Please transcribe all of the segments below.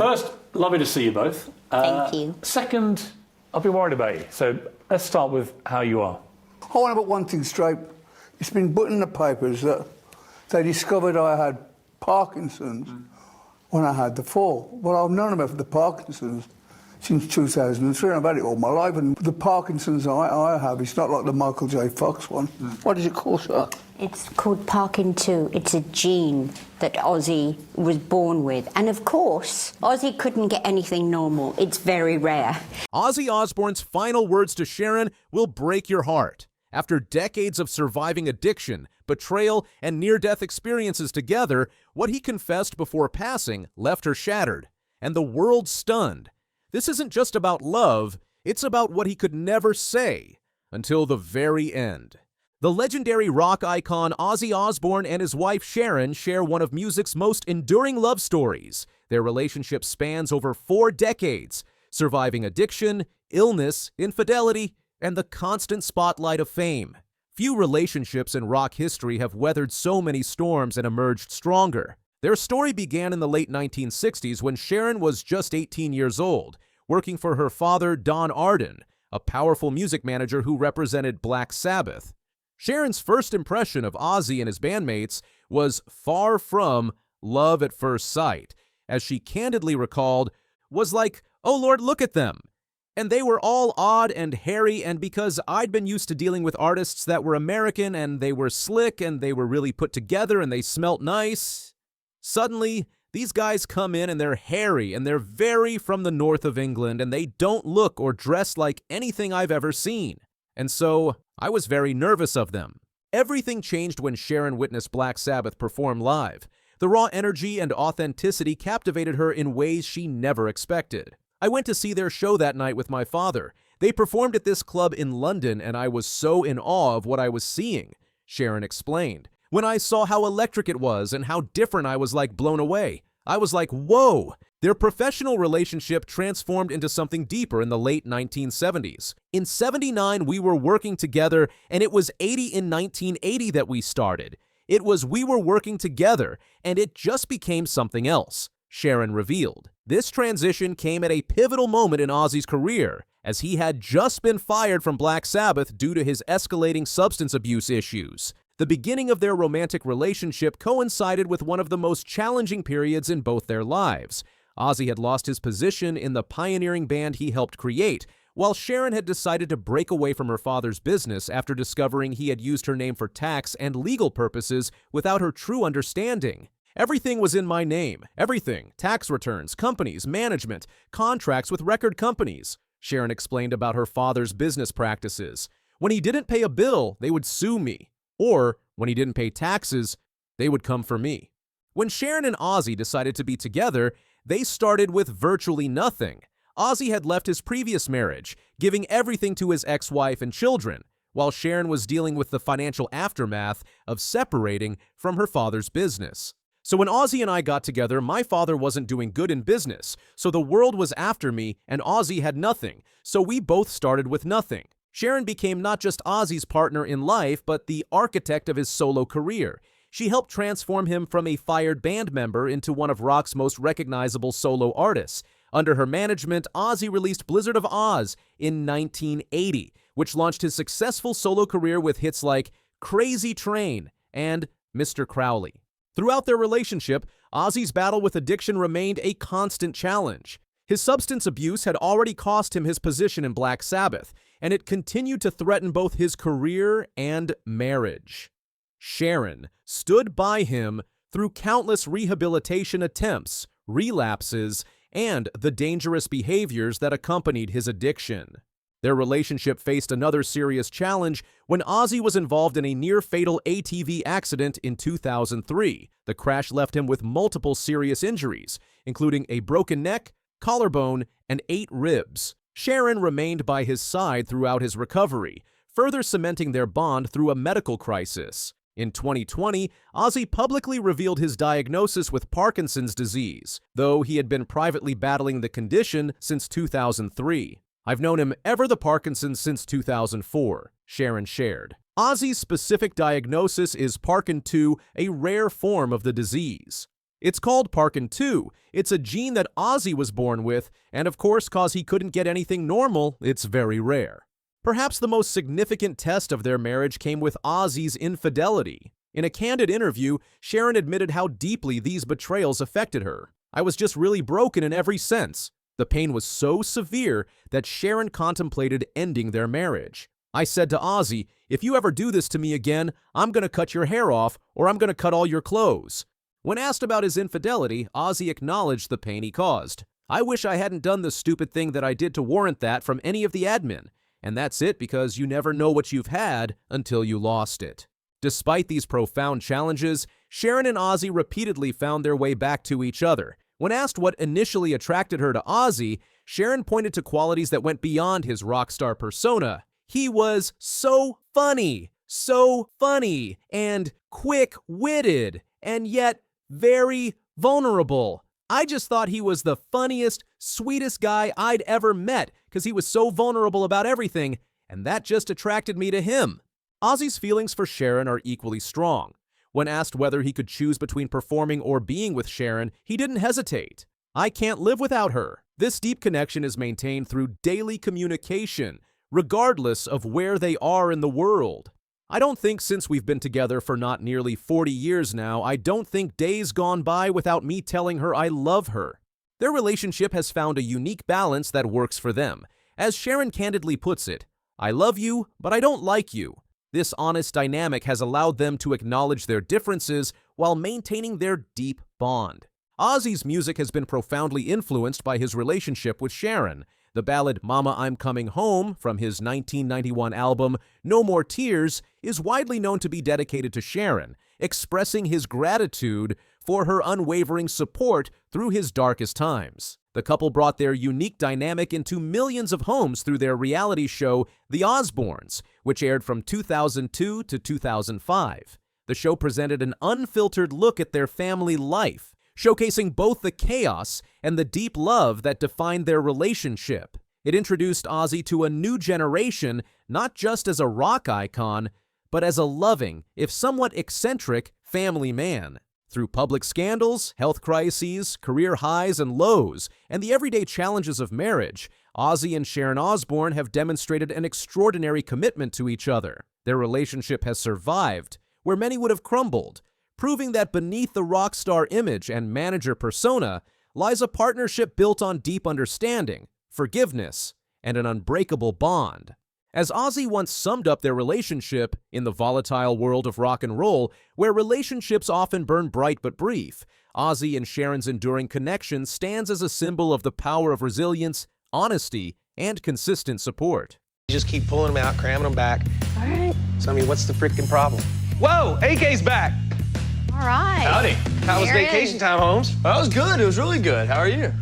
First, lovely to see you both. Thank you. Second, I've been worried about you. So let's start with how you are. I want to put one thing straight. It's been put in the papers that they discovered I had Parkinson's when I had the fall. Well, I've known about the Parkinson's since 2003. I've had it all my life. And the Parkinson's I have, it's not like the Michael J. Fox one. What is it called, sir? It's called Parkin2. It's a gene that Ozzy was born with. And of course, Ozzy couldn't get anything normal. It's very rare. Ozzy Osbourne's final words to Sharon will break your heart. After decades of surviving addiction, betrayal, and near-death experiences together, what he confessed before passing left her shattered, and the world stunned. This isn't just about love, it's about what he could never say until the very end. The legendary rock icon Ozzy Osbourne and his wife Sharon share one of music's most enduring love stories. Their relationship spans over 4 decades, surviving addiction, illness, infidelity, and the constant spotlight of fame. Few relationships in rock history have weathered so many storms and emerged stronger. Their story began in the late 1960s when Sharon was just 18 years old, working for her father, Don Arden, a powerful music manager who represented Black Sabbath. Sharon's first impression of Ozzy and his bandmates was far from love at first sight. As she candidly recalled, was like, "Oh Lord, look at them." And they were all odd and hairy, and because I'd been used to dealing with artists that were American and they were slick and they were really put together and they smelt nice, suddenly these guys come in and they're hairy and they're very from the north of England and they don't look or dress like anything I've ever seen. And so I was very nervous of them. Everything changed when Sharon witnessed Black Sabbath perform live. The raw energy and authenticity captivated her in ways she never expected. I went to see their show that night with my father. They performed at this club in London, and I was so in awe of what I was seeing, Sharon explained. When I saw how electric it was and how different, I was like blown away. I was like, whoa! Their professional relationship transformed into something deeper in the late 1970s. In '79, we were working together, and it was 80 in 1980 that we started. It was we were working together, and it just became something else, Sharon revealed. This transition came at a pivotal moment in Ozzy's career, as he had just been fired from Black Sabbath due to his escalating substance abuse issues. The beginning of their romantic relationship coincided with one of the most challenging periods in both their lives. Ozzy had lost his position in the pioneering band he helped create, while Sharon had decided to break away from her father's business after discovering he had used her name for tax and legal purposes without her true understanding. Everything was in my name. Everything. Tax returns, companies, management, contracts with record companies. Sharon explained about her father's business practices. When he didn't pay a bill, they would sue me. Or, when he didn't pay taxes, they would come for me. When Sharon and Ozzy decided to be together, they started with virtually nothing. Ozzy had left his previous marriage, giving everything to his ex-wife and children, while Sharon was dealing with the financial aftermath of separating from her father's business. So when Ozzy and I got together, my father wasn't doing good in business, so the world was after me and Ozzy had nothing, so we both started with nothing. Sharon became not just Ozzy's partner in life, but the architect of his solo career. She helped transform him from a fired band member into one of rock's most recognizable solo artists. Under her management, Ozzy released Blizzard of Oz in 1980, which launched his successful solo career with hits like Crazy Train and Mr. Crowley. Throughout their relationship, Ozzy's battle with addiction remained a constant challenge. His substance abuse had already cost him his position in Black Sabbath, and it continued to threaten both his career and marriage. Sharon stood by him through countless rehabilitation attempts, relapses, and the dangerous behaviors that accompanied his addiction. Their relationship faced another serious challenge when Ozzy was involved in a near-fatal ATV accident in 2003. The crash left him with multiple serious injuries, including a broken neck, collarbone, and 8 ribs. Sharon remained by his side throughout his recovery, further cementing their bond through a medical crisis. In 2020, Ozzy publicly revealed his diagnosis with Parkinson's disease, though he had been privately battling the condition since 2003. I've known him ever the Parkinson's since 2004, Sharon shared. Ozzy's specific diagnosis is Parkin2, a rare form of the disease. It's called Parkinson 2. It's a gene that Ozzy was born with, and of course, cause he couldn't get anything normal, it's very rare. Perhaps the most significant test of their marriage came with Ozzy's infidelity. In a candid interview, Sharon admitted how deeply these betrayals affected her. "I was just really broken in every sense." The pain was so severe that Sharon contemplated ending their marriage. "I said to Ozzy, if you ever do this to me again, I'm going to cut your hair off or I'm going to cut all your clothes." When asked about his infidelity, Ozzy acknowledged the pain he caused. "I wish I hadn't done the stupid thing that I did to warrant that from any of the admin. And that's it, because you never know what you've had until you lost it." Despite these profound challenges, Sharon and Ozzy repeatedly found their way back to each other. When asked what initially attracted her to Ozzy, Sharon pointed to qualities that went beyond his rock star persona. "He was so funny, and quick-witted, and yet very vulnerable. I just thought he was the funniest, sweetest guy I'd ever met because he was so vulnerable about everything, and that just attracted me to him." Ozzy's feelings for Sharon are equally strong. When asked whether he could choose between performing or being with Sharon, he didn't hesitate. "I can't live without her." This deep connection is maintained through daily communication, regardless of where they are in the world. "I don't think since we've been together for not nearly 40 years now, I don't think days gone by without me telling her I love her." Their relationship has found a unique balance that works for them. As Sharon candidly puts it, "I love you, but I don't like you." This honest dynamic has allowed them to acknowledge their differences while maintaining their deep bond. Ozzy's music has been profoundly influenced by his relationship with Sharon. The ballad "Mama, I'm Coming Home" from his 1991 album No More Tears is widely known to be dedicated to Sharon, expressing his gratitude for her unwavering support through his darkest times. The couple brought their unique dynamic into millions of homes through their reality show The Osbournes, which aired from 2002 to 2005. The show presented an unfiltered look at their family life, showcasing both the chaos and the deep love that defined their relationship. It introduced Ozzy to a new generation, not just as a rock icon, but as a loving, if somewhat eccentric, family man. Through public scandals, health crises, career highs and lows, and the everyday challenges of marriage, Ozzy and Sharon Osbourne have demonstrated an extraordinary commitment to each other. Their relationship has survived, where many would have crumbled, proving that beneath the rock star image and manager persona lies a partnership built on deep understanding, forgiveness, and an unbreakable bond. As Ozzy once summed up their relationship, "In the volatile world of rock and roll, where relationships often burn bright but brief, Ozzy and Sharon's enduring connection stands as a symbol of the power of resilience, honesty, and consistent support." You just keep pulling them out, cramming them back. All right. So, I mean, what's the freaking problem? Whoa, AK's back. All right. Howdy. How was There it vacation is. time, Holmes? That was good. It was really good. How are you?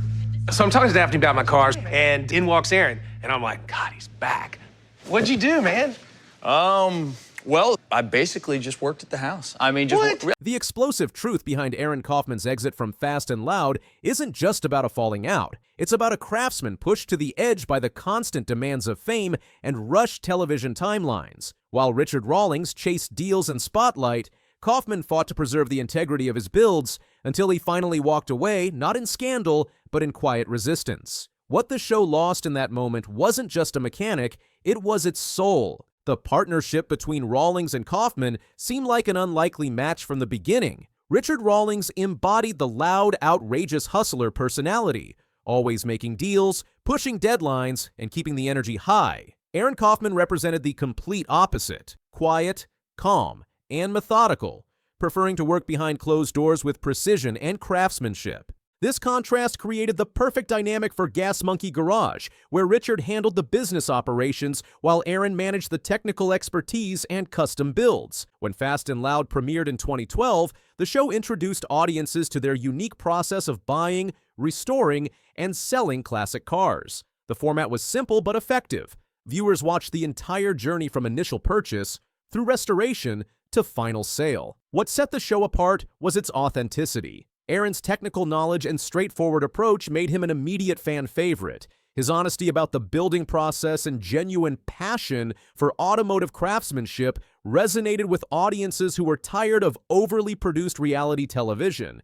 So I'm talking to Daphne about my cars, and in walks Aaron, and I'm like, God, he's back. What'd you do, man? Well, I basically just worked at the house. I mean, just What? The explosive truth behind Aaron Kaufman's exit from Fast and Loud isn't just about a falling out. It's about a craftsman pushed to the edge by the constant demands of fame and rushed television timelines. While Richard Rawlings chased deals and spotlight, Kaufman fought to preserve the integrity of his builds until he finally walked away, not in scandal, but in quiet resistance. What the show lost in that moment wasn't just a mechanic, it was its soul. The partnership between Rawlings and Kaufman seemed like an unlikely match from the beginning. Richard Rawlings embodied the loud, outrageous hustler personality, always making deals, pushing deadlines, and keeping the energy high. Aaron Kaufman represented the complete opposite, quiet, calm, and methodical, preferring to work behind closed doors with precision and craftsmanship. This contrast created the perfect dynamic for Gas Monkey Garage, where Richard handled the business operations while Aaron managed the technical expertise and custom builds. When Fast and Loud premiered in 2012, the show introduced audiences to their unique process of buying, restoring, and selling classic cars. The format was simple but effective. Viewers watched the entire journey from initial purchase, through restoration, to final sale. What set the show apart was its authenticity. Aaron's technical knowledge and straightforward approach made him an immediate fan favorite. His honesty about the building process and genuine passion for automotive craftsmanship resonated with audiences who were tired of overly produced reality television.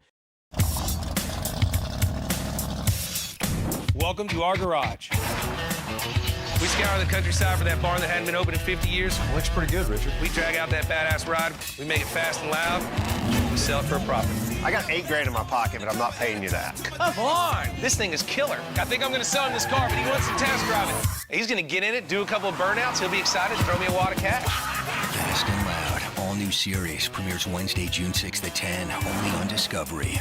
welcome to our garage. We scour the countryside for that barn that hadn't been open in 50 years. Looks pretty good, Richard. We drag out that badass ride, we make it fast and loud, we sell it for a profit. I got $8 grand in my pocket, but I'm not paying you that. Come on! This thing is killer. I think I'm gonna sell him this car, but he wants to test drive it. He's gonna get in it, do a couple of burnouts, he'll be excited, throw me a wad of cash. Fast and Loud, all new series, premieres Wednesday, June 6th at 10, only on Discovery.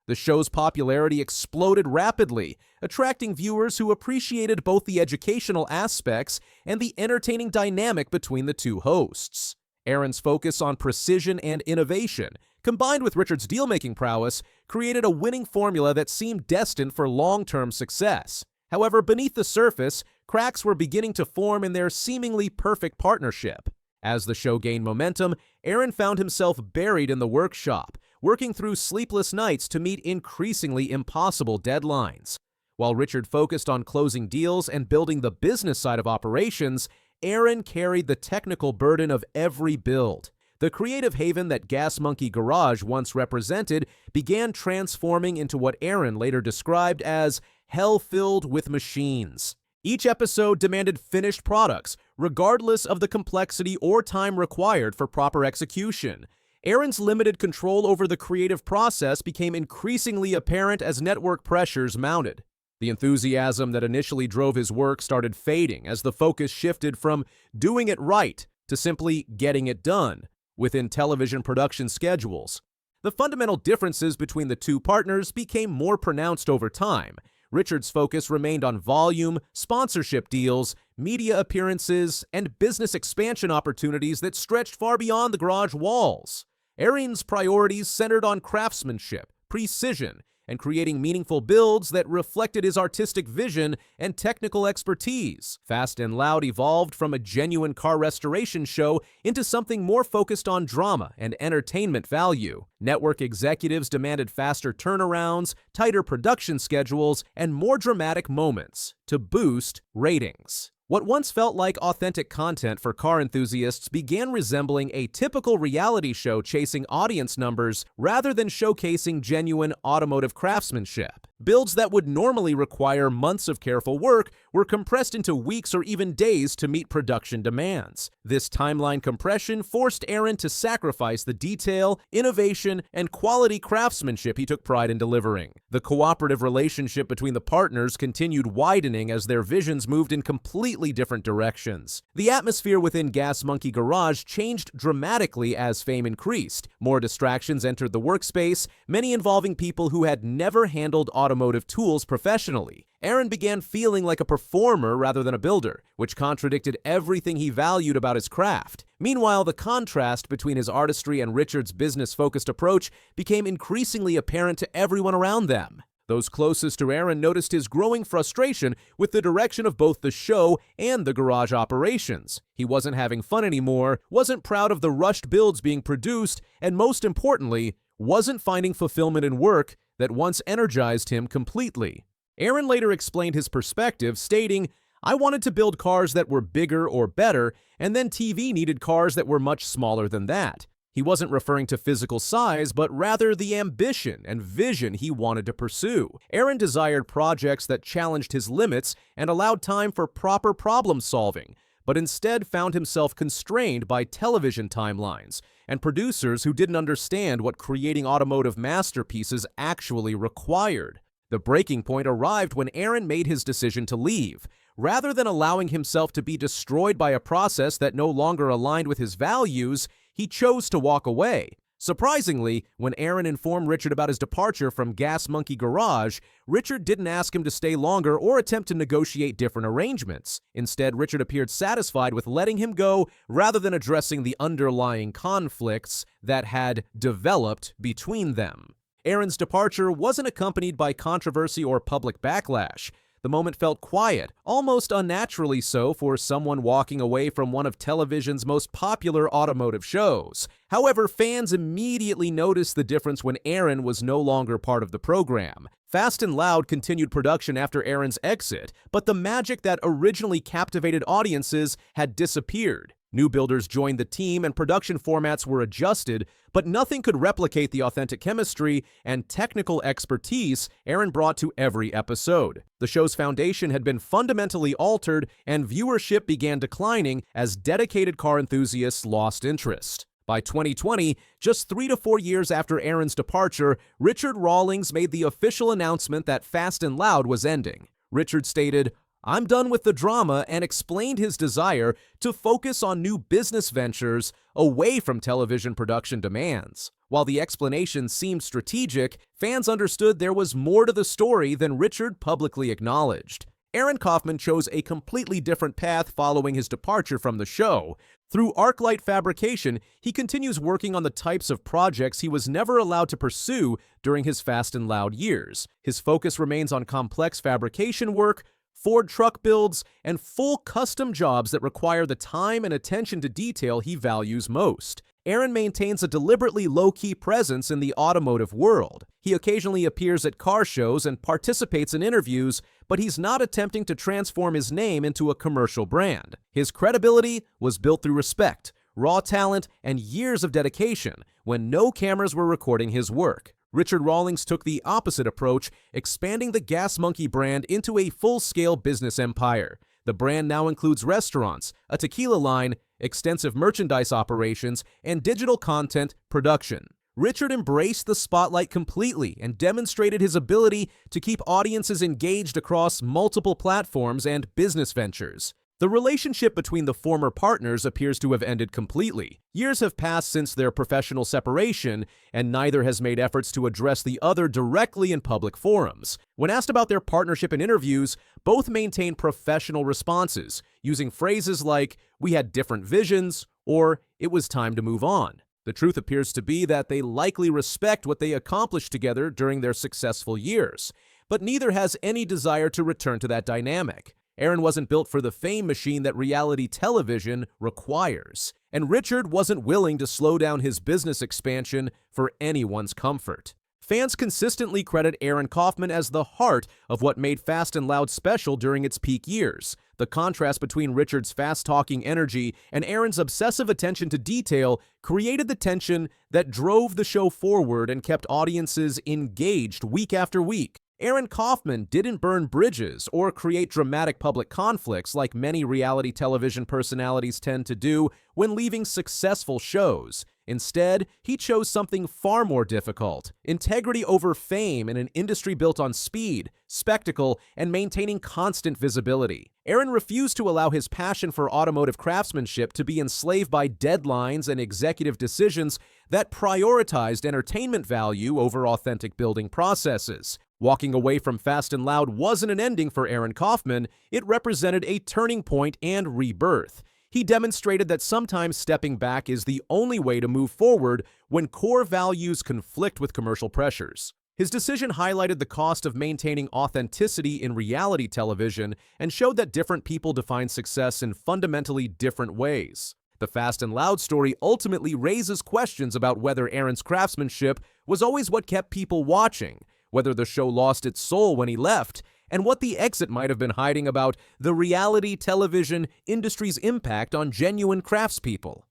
The show's popularity exploded rapidly, attracting viewers who appreciated both the educational aspects and the entertaining dynamic between the two hosts. Aaron's focus on precision and innovation, combined with Richard's deal-making prowess, created a winning formula that seemed destined for long-term success. However, beneath the surface, cracks were beginning to form in their seemingly perfect partnership. As the show gained momentum, Aaron found himself buried in the workshop, working through sleepless nights to meet increasingly impossible deadlines. While Richard focused on closing deals and building the business side of operations, Aaron carried the technical burden of every build. The creative haven that Gas Monkey Garage once represented began transforming into what Aaron later described as hell filled with machines. Each episode demanded finished products, regardless of the complexity or time required for proper execution. Aaron's limited control over the creative process became increasingly apparent as network pressures mounted. The enthusiasm that initially drove his work started fading as the focus shifted from doing it right to simply getting it done within television production schedules. The fundamental differences between the two partners became more pronounced over time. Richard's focus remained on volume, sponsorship deals, media appearances, and business expansion opportunities that stretched far beyond the garage walls. Aaron's priorities centered on craftsmanship, precision, and creating meaningful builds that reflected his artistic vision and technical expertise. Fast and Loud evolved from a genuine car restoration show into something more focused on drama and entertainment value. Network executives demanded faster turnarounds, tighter production schedules, and more dramatic moments to boost ratings. What once felt like authentic content for car enthusiasts began resembling a typical reality show chasing audience numbers rather than showcasing genuine automotive craftsmanship. Builds that would normally require months of careful work were compressed into weeks or even days to meet production demands. This timeline compression forced Aaron to sacrifice the detail, innovation, and quality craftsmanship he took pride in delivering. The cooperative relationship between the partners continued widening as their visions moved in completely different directions. The atmosphere within Gas Monkey Garage changed dramatically as fame increased. More distractions entered the workspace, many involving people who had never handled automotive tools professionally. Aaron began feeling like a performer rather than a builder, which contradicted everything he valued about his craft. Meanwhile, the contrast between his artistry and Richard's business-focused approach became increasingly apparent to everyone around them. Those closest to Aaron noticed his growing frustration with the direction of both the show and the garage operations. He wasn't having fun anymore, wasn't proud of the rushed builds being produced, and most importantly, wasn't finding fulfillment in work that once energized him completely. Aaron later explained his perspective, stating, "I wanted to build cars that were bigger or better, and then TV needed cars that were much smaller than that." He wasn't referring to physical size, but rather the ambition and vision he wanted to pursue. Aaron desired projects that challenged his limits and allowed time for proper problem solving, but instead found himself constrained by television timelines and producers who didn't understand what creating automotive masterpieces actually required. The breaking point arrived when Aaron made his decision to leave. Rather than allowing himself to be destroyed by a process that no longer aligned with his values, he chose to walk away. Surprisingly, when Aaron informed Richard about his departure from Gas Monkey Garage, Richard didn't ask him to stay longer or attempt to negotiate different arrangements. Instead, Richard appeared satisfied with letting him go rather than addressing the underlying conflicts that had developed between them. Aaron's departure wasn't accompanied by controversy or public backlash. The moment felt quiet, almost unnaturally so for someone walking away from one of television's most popular automotive shows. However, fans immediately noticed the difference when Aaron was no longer part of the program. Fast and Loud continued production after Aaron's exit, but the magic that originally captivated audiences had disappeared. New builders joined the team and production formats were adjusted, but nothing could replicate the authentic chemistry and technical expertise Aaron brought to every episode. The show's foundation had been fundamentally altered, and viewership began declining as dedicated car enthusiasts lost interest. By 2020, just 3 to 4 years after Aaron's departure, Richard Rawlings made the official announcement that Fast and Loud was ending. Richard stated, "I'm done with the drama," and explained his desire to focus on new business ventures away from television production demands. While the explanation seemed strategic, fans understood there was more to the story than Richard publicly acknowledged. Aaron Kaufman chose a completely different path following his departure from the show. Through ArcLight Fabrication, he continues working on the types of projects he was never allowed to pursue during his Fast and Loud years. His focus remains on complex fabrication work, Ford truck builds, and full custom jobs that require the time and attention to detail he values most. Aaron maintains a deliberately low-key presence in the automotive world. He occasionally appears at car shows and participates in interviews, but he's not attempting to transform his name into a commercial brand. His credibility was built through respect, raw talent, and years of dedication when no cameras were recording his work. Richard Rawlings took the opposite approach, expanding the Gas Monkey brand into a full-scale business empire. The brand now includes restaurants, a tequila line, extensive merchandise operations, and digital content production. Richard embraced the spotlight completely and demonstrated his ability to keep audiences engaged across multiple platforms and business ventures. The relationship between the former partners appears to have ended completely. Years have passed since their professional separation, and neither has made efforts to address the other directly in public forums. When asked about their partnership in interviews, both maintain professional responses, using phrases like, "We had different visions," or "It was time to move on." The truth appears to be that they likely respect what they accomplished together during their successful years, but neither has any desire to return to that dynamic. Aaron wasn't built for the fame machine that reality television requires, and Richard wasn't willing to slow down his business expansion for anyone's comfort. Fans consistently credit Aaron Kaufman as the heart of what made Fast and Loud special during its peak years. The contrast between Richard's fast-talking energy and Aaron's obsessive attention to detail created the tension that drove the show forward and kept audiences engaged week after week. Aaron Kaufman didn't burn bridges or create dramatic public conflicts like many reality television personalities tend to do when leaving successful shows. Instead, he chose something far more difficult: integrity over fame in an industry built on speed, spectacle, and maintaining constant visibility. Aaron refused to allow his passion for automotive craftsmanship to be enslaved by deadlines and executive decisions that prioritized entertainment value over authentic building processes. Walking away from Fast and Loud wasn't an ending for Aaron Kaufman, it represented a turning point and rebirth. He demonstrated that sometimes stepping back is the only way to move forward when core values conflict with commercial pressures. His decision highlighted the cost of maintaining authenticity in reality television and showed that different people define success in fundamentally different ways. The Fast and Loud story ultimately raises questions about whether Aaron's craftsmanship was always what kept people watching, whether the show lost its soul when he left, and what the exit might have been hiding about the reality television industry's impact on genuine craftspeople.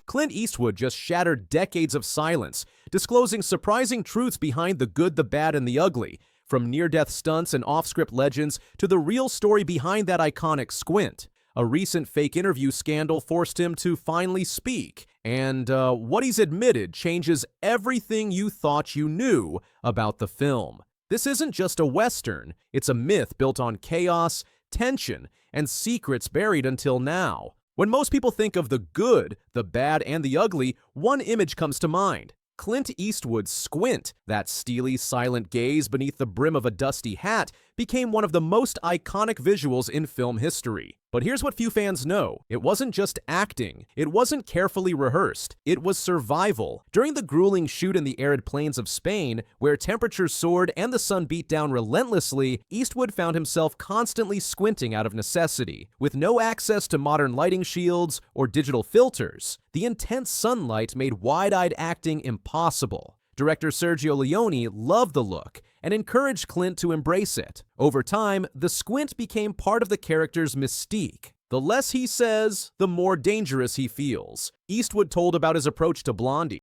Clint Eastwood just shattered decades of silence, disclosing surprising truths behind the good, the bad, and the ugly, from near-death stunts and off-script legends to the real story behind that iconic squint. A recent fake interview scandal forced him to finally speak, and what he's admitted changes everything you thought you knew about the film. This isn't just a Western, it's a myth built on chaos, tension, and secrets buried until now. When most people think of the good, the bad, and the ugly, one image comes to mind: Clint Eastwood's squint. That steely, silent gaze beneath the brim of a dusty hat became one of the most iconic visuals in film history. But here's what few fans know. It wasn't just acting. It wasn't carefully rehearsed. It was survival. During the grueling shoot in the arid plains of Spain, where temperatures soared and the sun beat down relentlessly, Eastwood found himself constantly squinting out of necessity. With no access to modern lighting shields or digital filters, the intense sunlight made wide-eyed acting impossible. Director Sergio Leone loved the look and encouraged Clint to embrace it. Over time, the squint became part of the character's mystique. The less he says, the more dangerous he feels. Eastwood told about his approach to Blondie.